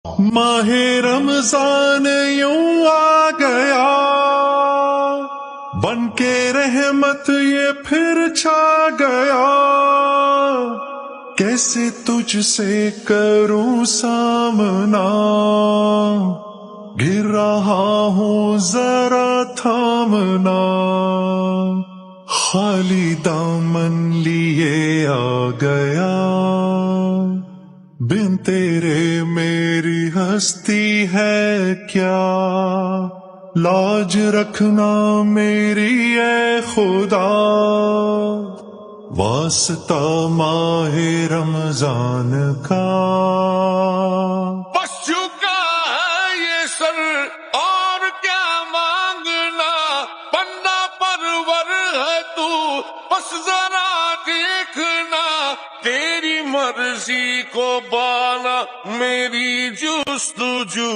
ماہ رمضان یوں آ گیا، بن کے رحمت یہ پھر چھا گیا، کیسے تجھ سے کروں سامنا، گر رہا ہوں ذرا تھامنا، خالی دامن لیے آ گیا، بن تیرے میری ہستی ہے کیا، لاج رکھنا میری اے خدا، واسطہ ماہ رمضان کا۔ بس چکا ہے یہ سر اور کیا مانگنا، بندہ پرور ہے تو بس ذرا دیکھنا، تیری مرضی کو بانا میری جستجو